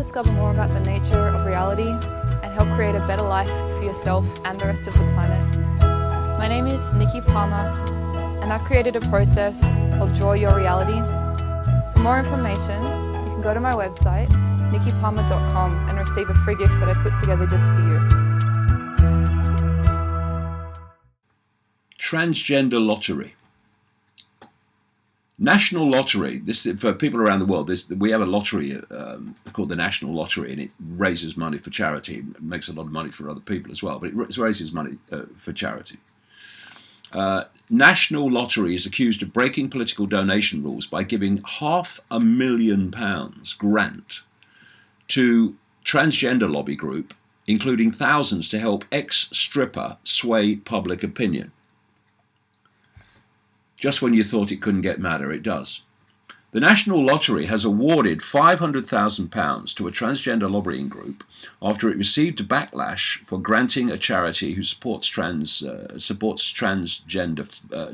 discover more about the nature of reality and help create a better life for yourself and the rest of the planet. My name is Nicki Palmer, and I've created a process called Draw Your Reality. For more information, you can go to my website, nikkipalmer.com, and receive a free gift that I put together just for you. Transgender lottery. National lottery. This for people around the world. We have a lottery called the National Lottery, and it raises money for charity. It makes a lot of money for other people as well, but it raises money for charity. National Lottery is accused of breaking political donation rules by giving £500,000 grant to transgender lobby group, including thousands to help ex-stripper sway public opinion. Just when you thought it couldn't get madder, it does. The National Lottery has awarded £500,000 to a transgender lobbying group after it received a backlash for granting a charity who supports transgender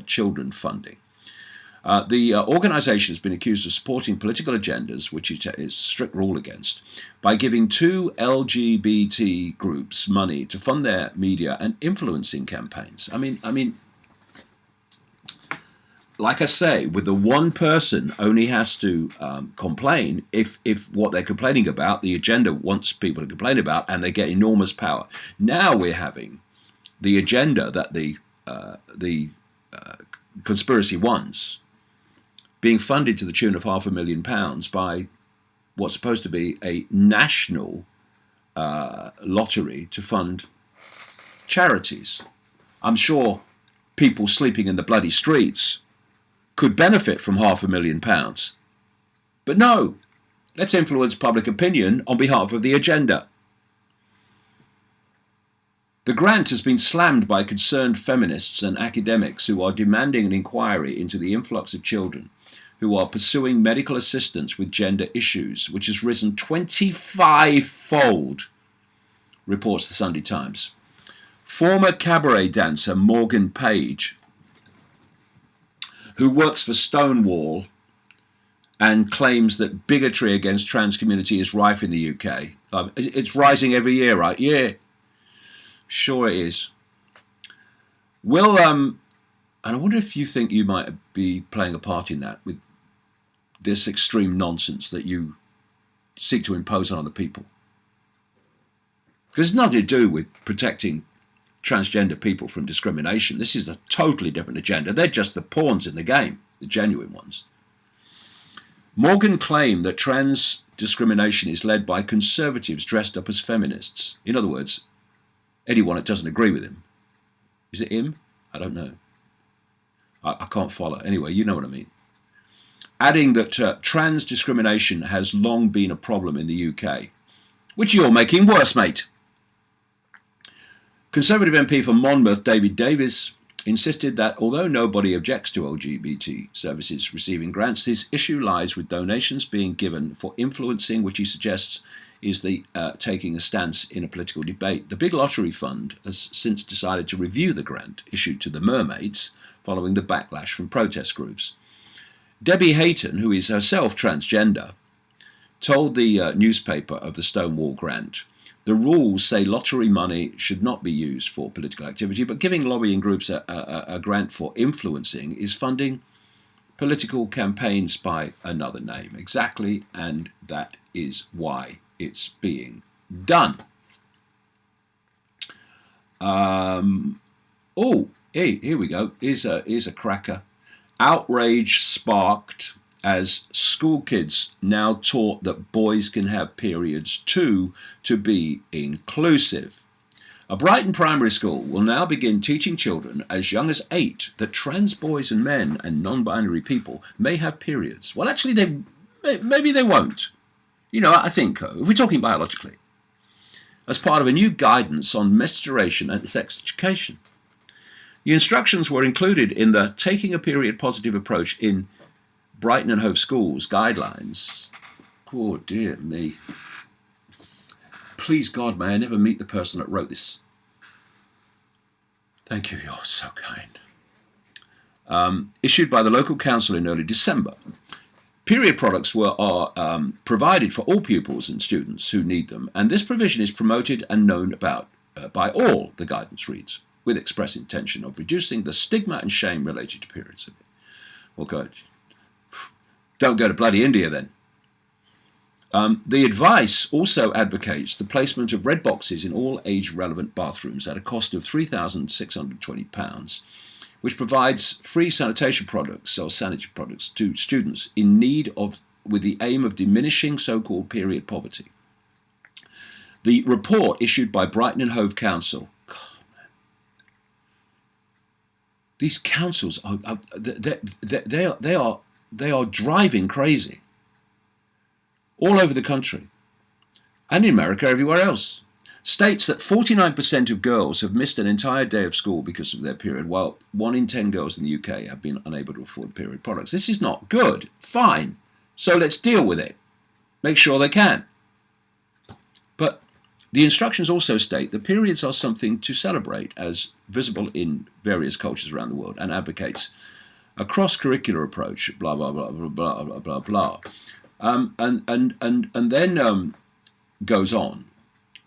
children funding. The organisation has been accused of supporting political agendas, which it is a strict rule against, by giving two LGBT groups money to fund their media and influencing campaigns. I mean, like I say, with the one person only has to complain if what they're complaining about, the agenda wants people to complain about, and they get enormous power. Now we're having the agenda that the conspiracy wants being funded to the tune of £500,000 by what's supposed to be a national lottery to fund charities. I'm sure people sleeping in the bloody streets could benefit from £500,000. But no, let's influence public opinion on behalf of the agenda. The grant has been slammed by concerned feminists and academics who are demanding an inquiry into the influx of children who are pursuing medical assistance with gender issues, which has risen 25-fold, reports the Sunday Times. Former cabaret dancer Morgan Page, who works for Stonewall and claims that bigotry against trans community is rife in the UK. It's rising every year, right? Yeah, sure it is. Well, and I wonder if you think you might be playing a part in that with this extreme nonsense that you seek to impose on other people. Because it's nothing to do with protecting transgender people from discrimination. This is a totally different agenda. They're just the pawns in the game, the genuine ones. Morgan claimed that trans discrimination is led by conservatives dressed up as feminists. In other words, anyone that doesn't agree with him. Is it him? I don't know. I can't follow. Anyway, you know what I mean. Adding that trans discrimination has long been a problem in the UK, which you're making worse, mate. Conservative MP for Monmouth, David Davis, insisted that although nobody objects to LGBT services receiving grants, this issue lies with donations being given for influencing, which he suggests is the taking a stance in a political debate. The Big Lottery Fund has since decided to review the grant issued to the Mermaids following the backlash from protest groups. Debbie Hayton, who is herself transgender, told the newspaper of the Stonewall grant, the rules say lottery money should not be used for political activity, but giving lobbying groups a grant for influencing is funding political campaigns by another name. Exactly, and that is why it's being done. Oh, hey, here we go. Here's a cracker. Outrage sparked as school kids now taught that boys can have periods too to be inclusive. A Brighton primary school will now begin teaching children as young as 8 that trans boys and men and non-binary people may have periods. Well, actually, maybe they won't. You know, I think, if we're talking biologically, as part of a new guidance on menstruation and sex education. The instructions were included in the Taking a Period Positive Approach in Brighton and Hove Schools guidelines. Oh, dear me. Please, God, may I never meet the person that wrote this. Thank you, you're so kind. Issued by the local council in early December. Period products are provided for all pupils and students who need them, and this provision is promoted and known about by all, the guidance reads, with express intention of reducing the stigma and shame related to periods. Well, good. Don't go to bloody India then. The advice also advocates the placement of red boxes in all age-relevant bathrooms at a cost of £3,620, which provides free sanitation products or sanitary products to students in need of, with the aim of diminishing so-called period poverty. The report issued by Brighton and Hove Council. God, man. These councils they are driving crazy all over the country and in America, everywhere else. States that 49% of girls have missed an entire day of school because of their period, while 1 in 10 girls in the UK have been unable to afford period products. This is not good. Fine. So let's deal with it. Make sure they can. But the instructions also state that periods are something to celebrate, as visible in various cultures around the world, and advocates a cross-curricular approach, blah, blah, blah, blah, blah, blah, blah, blah. And then goes on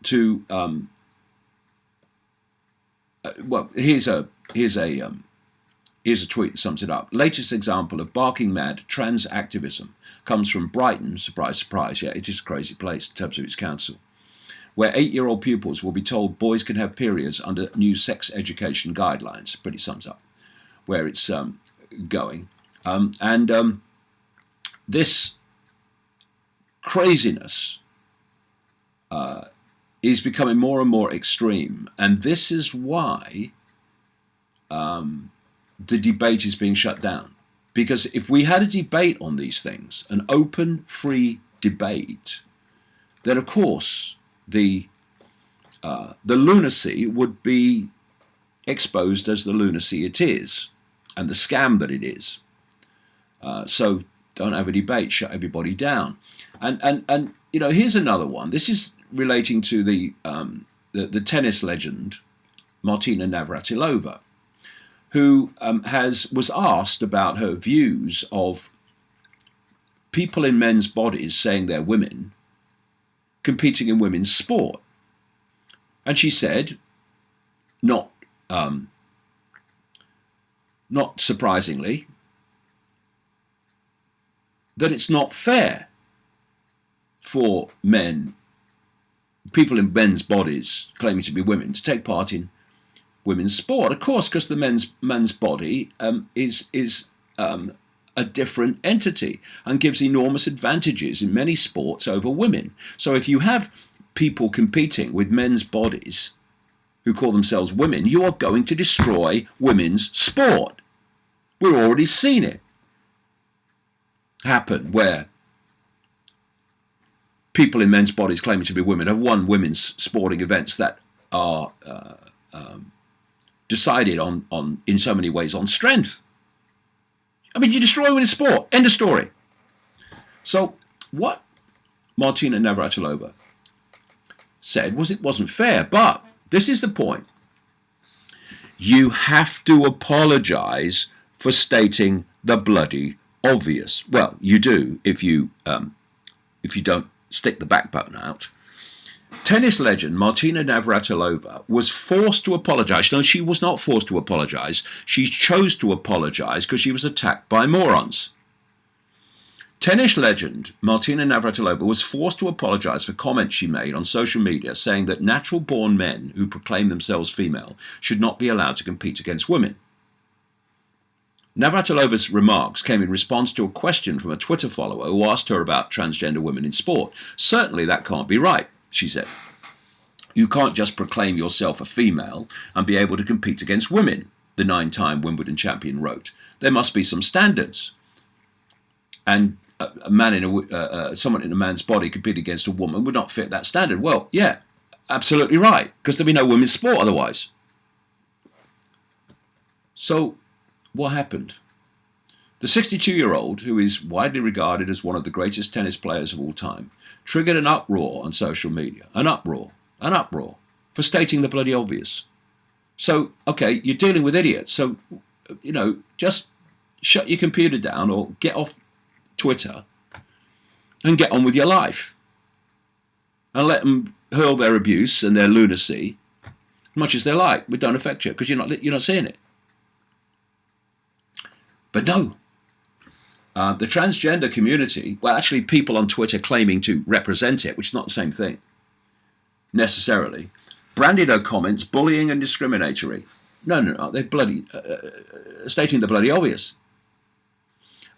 to well, here's a tweet that sums it up. Latest example of barking mad trans activism comes from Brighton. Surprise, surprise. Yeah, it is a crazy place in terms of its council, where 8-year-old pupils will be told boys can have periods under new sex education guidelines. Pretty sums up where it's going. This craziness is becoming more and more extreme, and this is why the debate is being shut down. Because if we had a debate on these things, an open, free debate, then of course the lunacy would be exposed as the lunacy it is, and the scam that it is. So don't have a debate, shut everybody down. And you know, here's another one. This is relating to the tennis legend Martina Navratilova, who was asked about her views of people in men's bodies saying they're women competing in women's sport, and she said, not surprisingly, that it's not fair for people in men's bodies claiming to be women, to take part in women's sport. Of course, because the men's body is a different entity and gives enormous advantages in many sports over women. So if you have people competing with men's bodies who call themselves women, you are going to destroy women's sport. We've already seen it happen, where people in men's bodies claiming to be women have won women's sporting events that are decided on in so many ways on strength. I mean, you destroy women's sport. End of story. So what Martina Navratilova said was it wasn't fair, but this is the point. You have to apologize for stating the bloody obvious. Well, you do if you don't stick the backbone out. Tennis legend Martina Navratilova was forced to apologize. No, she was not forced to apologize. She chose to apologize because she was attacked by morons. Tennis legend Martina Navratilova was forced to apologize for comments she made on social media saying that natural-born men who proclaim themselves female should not be allowed to compete against women. Navratilova's remarks came in response to a question from a Twitter follower who asked her about transgender women in sport. Certainly that can't be right, she said. You can't just proclaim yourself a female and be able to compete against women, the 9-time Wimbledon champion wrote. There must be some standards. And someone in a man's body competing against a woman would not fit that standard. Well, yeah, absolutely right, because there'd be no women's sport otherwise. So what happened? The 62-year-old, who is widely regarded as one of the greatest tennis players of all time, triggered an uproar on social media. An uproar for stating the bloody obvious. So, okay, you're dealing with idiots. So, just shut your computer down or get off Twitter and get on with your life. And let them hurl their abuse and their lunacy as much as they like. It don't affect you because you're not seeing it. But no. The transgender community, well, actually people on Twitter claiming to represent it, which is not the same thing, necessarily, branded her comments bullying and discriminatory. No, they're stating the bloody obvious.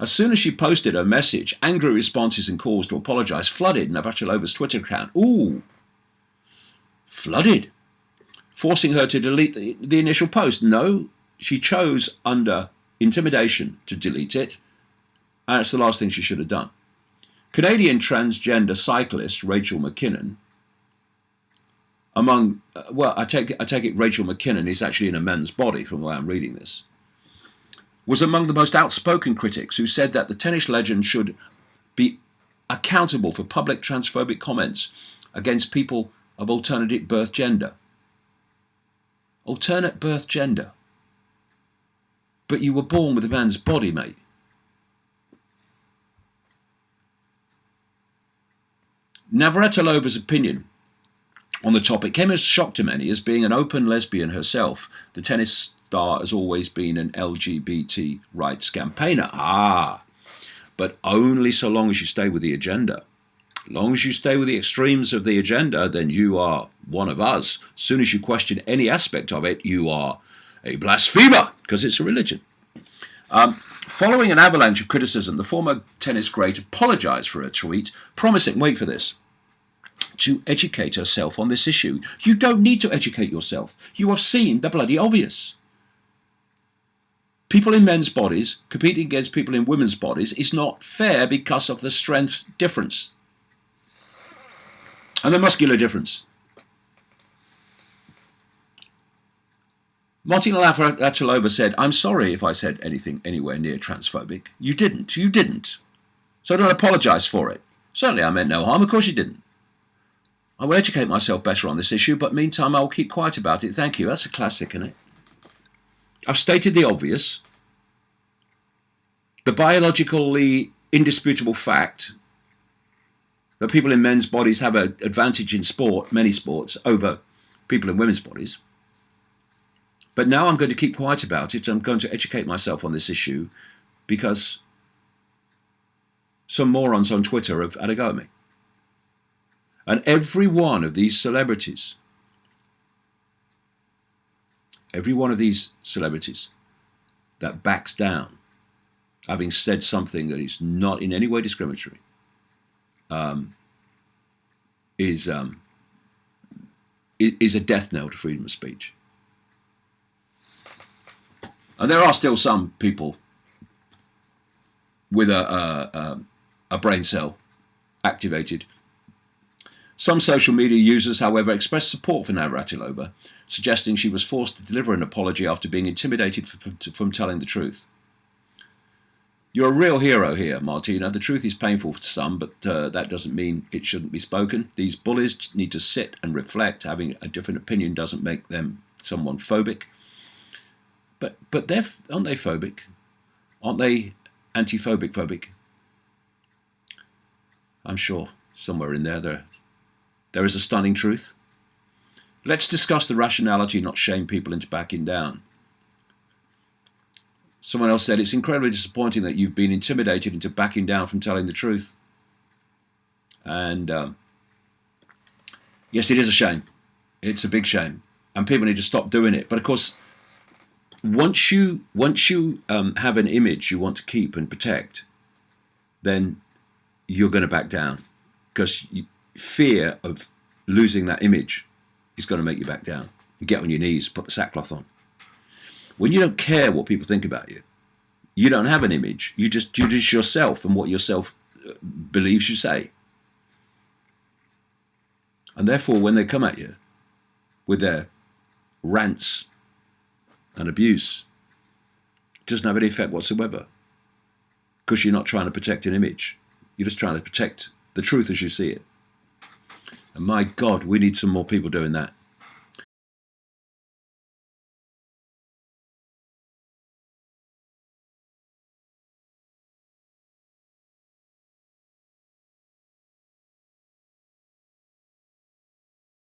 As soon as she posted her message, angry responses and calls to apologise flooded Navrachilova's Twitter account. Ooh, flooded. Forcing her to delete the initial post. No, she chose under intimidation to delete it. And it's the last thing she should have done. Canadian transgender cyclist Rachel McKinnon, I take it Rachel McKinnon is actually in a man's body from the way I'm reading this, was among the most outspoken critics who said that the tennis legend should be accountable for public transphobic comments against people of alternate birth gender. Alternate birth gender. But you were born with a man's body, mate. Navratilova's opinion on the topic came as a shock to many. As being an open lesbian herself, the tennis star has always been an LGBT rights campaigner. But only so long as you stay with the agenda. As long as you stay with the extremes of the agenda, then you are one of us. As soon as you question any aspect of it, you are a blasphemer, because it's a religion. Following an avalanche of criticism, the former tennis great apologised for her tweet, promising, wait for this, to educate herself on this issue. You don't need to educate yourself. You have seen the bloody obvious. People in men's bodies competing against people in women's bodies is not fair because of the strength difference and the muscular difference. Martina Navratilova said, I'm sorry if I said anything anywhere near transphobic. You didn't. So don't apologise for it. Certainly I meant no harm, of course you didn't. I will educate myself better on this issue, but meantime I will keep quiet about it. Thank you. That's a classic, isn't it? I've stated the obvious. The biologically indisputable fact that people in men's bodies have an advantage in sport, many sports, over people in women's bodies. But now I'm going to keep quiet about it. I'm going to educate myself on this issue because some morons on Twitter have had a go at me. And every one of these celebrities that backs down, having said something that is not in any way discriminatory, is a death knell to freedom of speech. And there are still some people with a brain cell activated. Some social media users, however, expressed support for Navratilova, suggesting she was forced to deliver an apology after being intimidated from telling the truth. You're a real hero here, Martina. The truth is painful to some, but that doesn't mean it shouldn't be spoken. These bullies need to sit and reflect. Having a different opinion doesn't make them someone phobic. But aren't they phobic? Aren't they anti-phobic? I'm sure somewhere in there is a stunning truth. Let's discuss the rationality, not shame people into backing down. Someone else said, it's incredibly disappointing that you've been intimidated into backing down from telling the truth. And yes, it is a shame. It's a big shame. And people need to stop doing it. But of course, once you have an image you want to keep and protect, then you're going to back down. Because fear of losing that image is going to make you back down. You get on your knees, put the sackcloth on. When you don't care what people think about you, you don't have an image. You just yourself and what yourself believes you say. And therefore, when they come at you with their rants and abuse, it doesn't have any effect whatsoever. Because you're not trying to protect an image. You're just trying to protect the truth as you see it. And my God, we need some more people doing that.